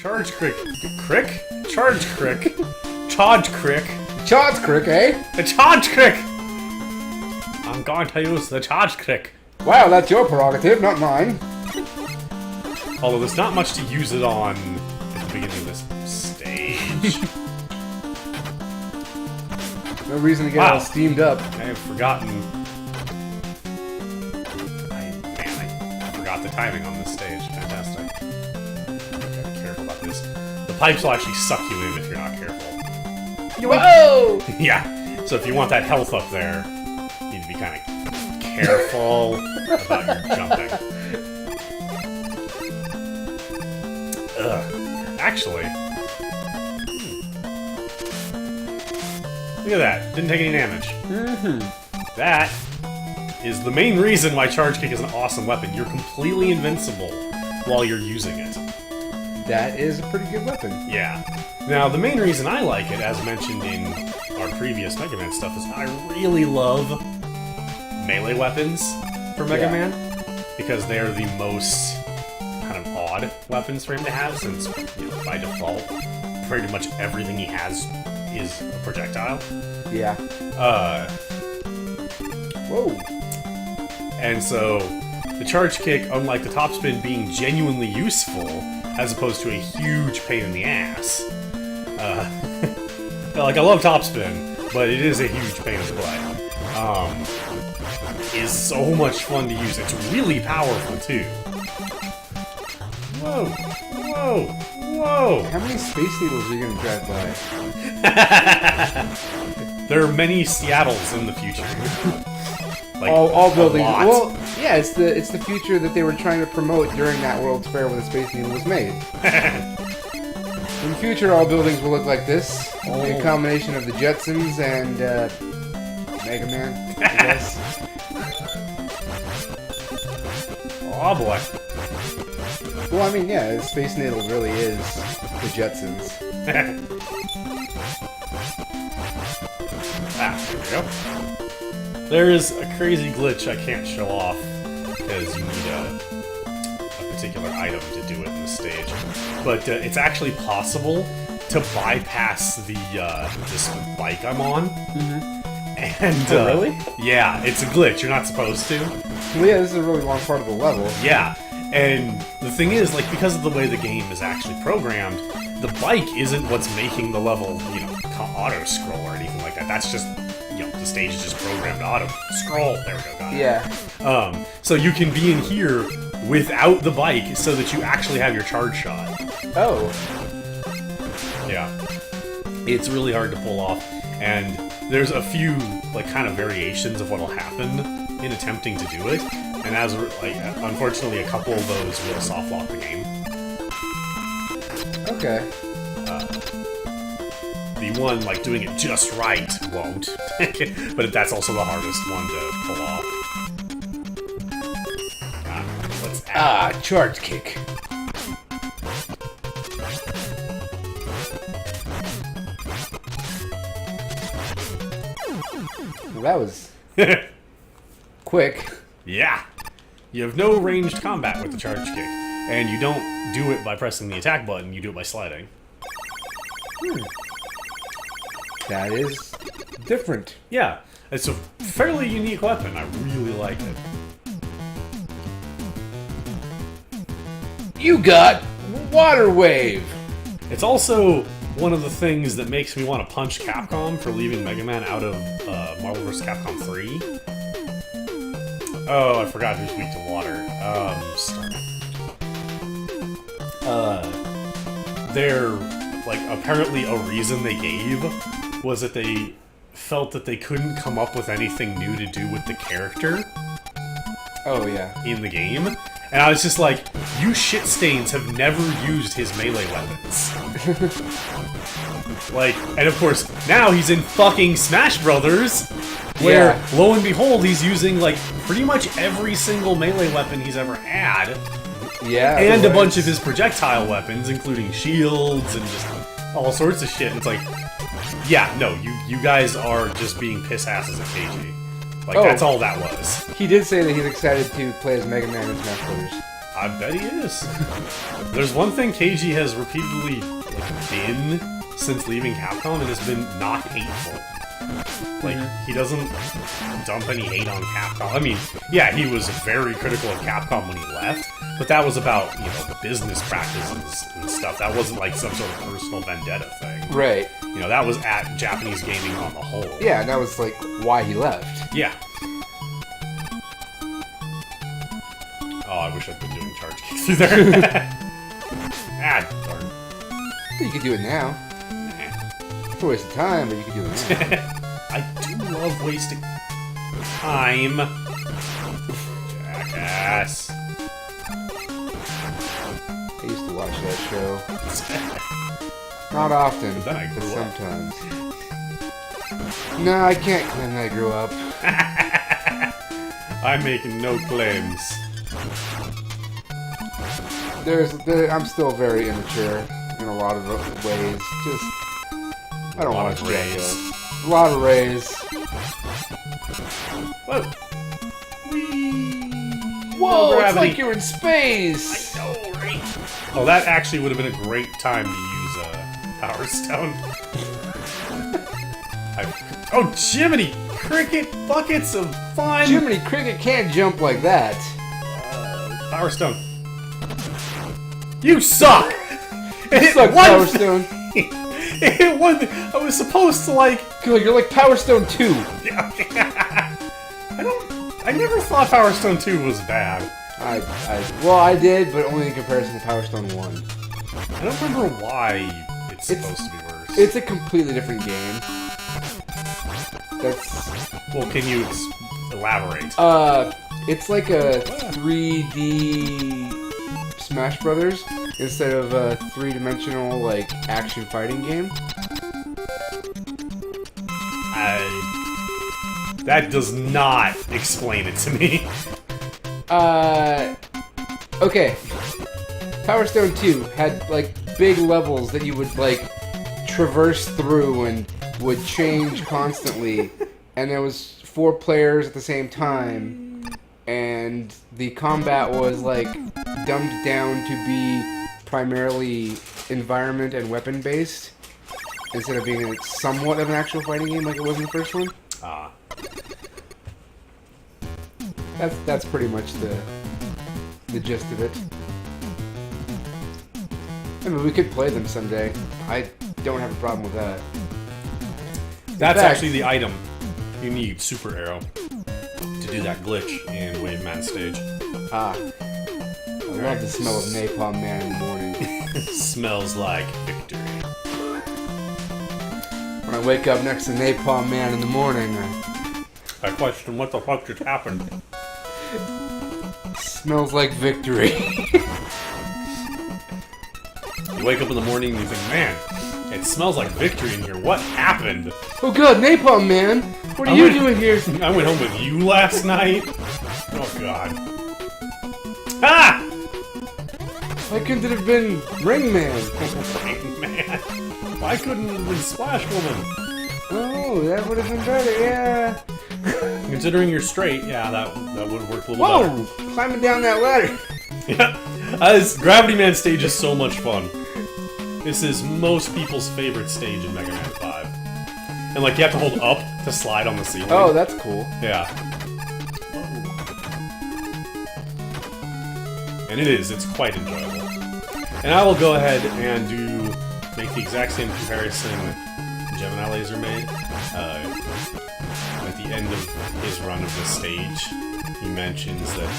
Charge Crick. Crick? Charge Crick. Charge Crick. Charge Crick, eh? The Charge Crick! I'm going to use the Charge Crick. Wow, that's your prerogative, not mine. Although there's not much to use it on at the beginning of this stage. No reason to get all steamed up. I have forgotten. I forgot the timing on this stage. Fantastic. Gotta be careful about this. The pipes will actually suck you in if you're not careful. Whoa! Yeah. So if you want that health up there, you need to be kind of careful about your jumping. Ugh. Actually. Look at that. Didn't take any damage. That is the main reason why Charge Kick is an awesome weapon. You're completely invincible while you're using it. That is a pretty good weapon. Yeah. Now, the main reason I like it, as mentioned in our previous Mega Man stuff, is I really love melee weapons for Mega Man, because they are the most kind of odd weapons for him to have, since, you know, by default, pretty much everything he has is a projectile. Yeah. Whoa. And so, the Charge Kick, unlike the Top Spin being genuinely useful, as opposed to a huge pain in the ass. Like, I love Top Spin, but it is a huge pain to play. Is so much fun to use. It's really powerful, too. Whoa! Whoa! Whoa! How many Space Needles are you gonna drive by? There are many Seattles in the future. Like, all buildings. a lot. Well, yeah, it's the future that they were trying to promote during that World's Fair when the Space Needle was made. In the future, all buildings will look like this. It'll be a combination of the Jetsons and Mega Man, I guess. Oh boy. Well, I mean, yeah, the Space Needle really is the Jetsons. There we go. There is a crazy glitch I can't show off, because you need a particular item to do it in the stage. But it's actually possible to bypass the this bike I'm on. And really? Yeah, it's a glitch. You're not supposed to. Well, yeah, this is a really long part of the level. Yeah, and the thing is, like, because of the way the game is actually programmed, the bike isn't what's making the level, you know, auto-scroll or anything like that. That's just, you know, the stage is just programmed to auto-scroll. There we go, got it. Yeah. So you can be in here without the bike so that you actually have your charge shot. Oh. Yeah. It's really hard to pull off, and there's a few, like, kind of variations of what'll happen in attempting to do it, and as, like, unfortunately a couple of those will soft lock the game. Okay. The one, like, doing it just right won't, but that's also the hardest one to pull off. Let's add. Charge Kick. Well, that was quick. Yeah. You have no ranged combat with the charge kick, and you don't do it by pressing the attack button, you do it by sliding. That is different. Yeah, it's a fairly unique weapon. I really like it. You got Water Wave. It's also one of the things that makes me want to punch Capcom for leaving Mega Man out of Marvel vs. Capcom 3. Oh, I forgot who's weak to water. They're, like, apparently a reason they gave was that they felt that they couldn't come up with anything new to do with the character. Oh, yeah. In the game. And I was just like, you shit stains have never used his melee weapons. Like, and of course, now he's in fucking Smash Brothers, where, lo and behold, he's using, like, pretty much every single melee weapon he's ever had. Yeah. And a bunch of his projectile weapons, including shields and just all sorts of shit. And it's like, yeah, no, you guys are just being piss asses at KG. Like, that's all that was. He did say that he's excited to play as Mega Man in Smash Brothers. I bet he is. There's one thing KG has repeatedly been since leaving Capcom, and it's been not hateful. Like, he doesn't dump any hate on Capcom. I mean, yeah, he was very critical of Capcom when he left, but that was about, you know, business practices and stuff. That wasn't like some sort of personal vendetta thing. Right. You know, that was at Japanese gaming on the whole. Yeah, and that was like why he left. Yeah. Oh, I wish I'd been doing charge kicks through there. Ah, darn. You could do it now. It's a waste of time, but you could do it now. I do love wasting time. Jackass. I used to watch that show. Not often, Then I but grew up. sometimes. No, I can't claim that I grew up. I'm making no claims. I'm still very immature in a lot of ways. Just, I don't want to raise. A lot of rays. Whoa. Whoa, it's Gravity. like you're in space! I know, right? Oh, that actually would have been a great time to use Power Stone. Oh, Jiminy! Cricket buckets of fun! Jiminy Cricket can't jump like that. Power Stone. You suck! You suck, Power Stone. It was, I was supposed to, like... Good, you're like Power Stone 2. I never thought Power Stone 2 was bad. Well, I did, but only in comparison to Power Stone 1. I don't remember why it's supposed to be worse. It's a completely different game. That's... Well, can you elaborate? It's like a 3D Smash Brothers instead of a three-dimensional, like, action fighting game. That does not explain it to me. Okay. Power Stone 2 had, like, big levels that you would, like, traverse through and would change constantly. And there was 4 players at the same time. And the combat was, like, dumbed down to be primarily environment and weapon-based. Instead of being somewhat of an actual fighting game like it was in the first one. Ah. That's pretty much the gist of it. I mean, we could play them someday. I don't have a problem with that. That's fact- actually the item. You need Super Arrow to do that glitch in Wave Man stage. Ah. I love the smell of Napalm Man in the morning. Smells like victory. When I wake up next to Napalm Man in the morning, I question what the fuck just happened. smells like victory. You wake up in the morning and you think, man, it smells like victory in here. What happened? Oh god, Napalm Man! What are you doing here? I went home with you last night? Oh god. Ah! Why couldn't it have been Ring Man? Man. Why couldn't it have been Splash Woman? Oh, that would have been better, yeah. Considering you're straight, yeah, that would work a little Whoa! better. Climbing down that ladder. Yeah. This Gravity Man stage is so much fun. This is most people's favorite stage in Mega Man 5. And like you have to hold up to slide on the ceiling. Oh, that's cool. Yeah. And it's quite enjoyable. And I will go ahead and make the exact same comparison Gemini Laser made. At the end of his run of the stage, he mentions that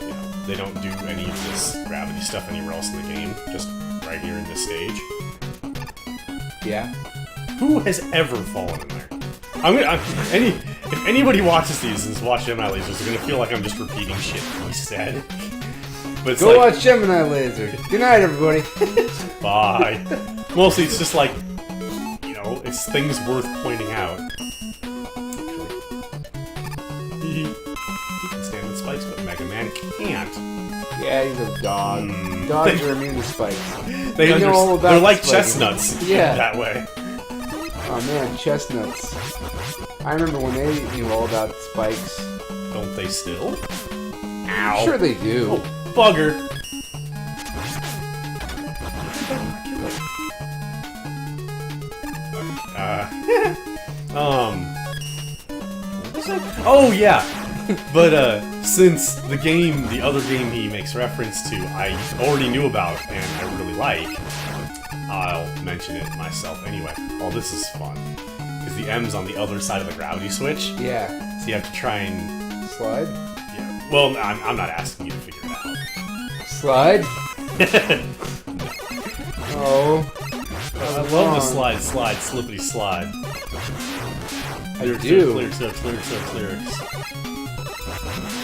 you know, they don't do any of this gravity stuff anywhere else in the game, just right here in this stage. Yeah. Who has ever fallen in there? If anybody watches these and has watched Gemini Lasers, they're gonna feel like I'm just repeating shit he said. But it's Go like, watch Gemini Laser. Good night, everybody. bye. Mostly it's just like, you know, it's things worth pointing out. He can stand the spikes, but Mega Man can't. Yeah, he's a dog. Dogs are immune to spikes. They know all about they're like spikes. chestnuts. Yeah. That way. Oh man, chestnuts. I remember when they knew all about spikes. Don't they still? I'm sure they do. Oh, Bugger. What was it? Oh yeah. But since the other game he makes reference to, I already knew about and I really like, I'll mention it myself anyway. Oh, this is fun. Because the M's on the other side of the gravity switch. Yeah. So you have to try and... Slide? Yeah. Well, I'm not asking you to figure it out. Slide? Oh. I love the slide, slippity slide. I do. Lyrics.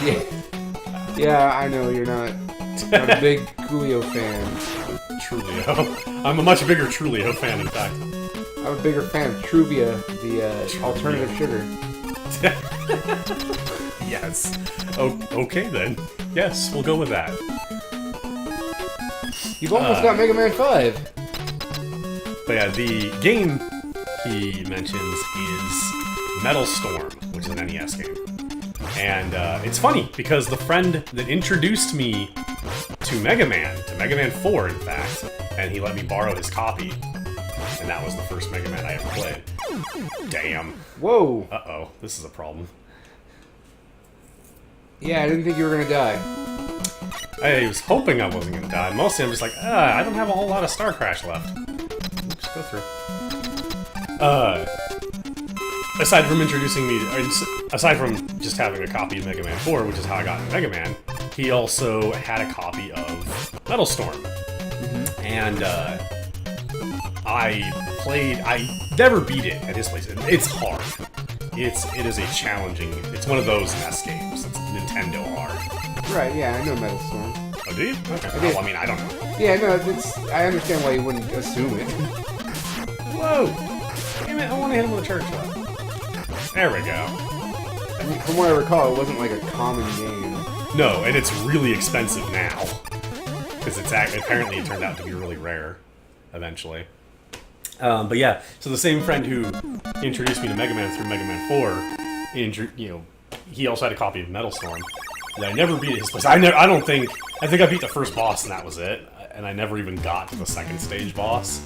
Yeah. Yeah, I know you're not a big Coolio fan. Trulio. I'm a much bigger Trulio fan, in fact. I'm a bigger fan of Truvia, the alternative sugar. Yes. Oh, okay then. Yes, we'll go with that. You've almost got Mega Man 5. But yeah, the game he mentions is Metal Storm, which is an NES game. And it's funny, because the friend that introduced me to Mega Man 4, in fact, and he let me borrow his copy, and that was the first Mega Man I ever played. Damn. Whoa. Uh-oh, this is a problem. Yeah, I didn't think you were gonna die. I was hoping I wasn't gonna die. Mostly I'm just like, I don't have a whole lot of Star Crash left. Just go through. Aside from introducing me, aside from just having a copy of Mega Man 4, which is how I got into Mega Man, he also had a copy of Metal Storm. And I never beat it at his place. It's hard. It is a challenging, it's one of those NES games. It's Nintendo hard. Right, yeah, I know Metal Storm. Oh, do you? Okay. I did. Well, I mean, I don't know. Yeah, no, I understand why you wouldn't assume it. Whoa! Damn it, I want to hit him with a church shot. There we go. From what I recall, it wasn't like a common game. No, and it's really expensive now. Because apparently it turned out to be really rare, eventually. But yeah, so the same friend who introduced me to Mega Man through Mega Man 4, he also had a copy of Metal Storm. And I never beat his place. I think I beat the first boss and that was it. And I never even got to the second stage boss.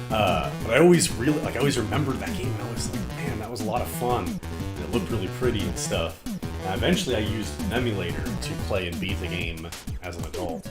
But I always remembered that game. And I was like, man, that was a lot of fun. And it looked really pretty and stuff. And eventually I used an emulator to play and beat the game as an adult.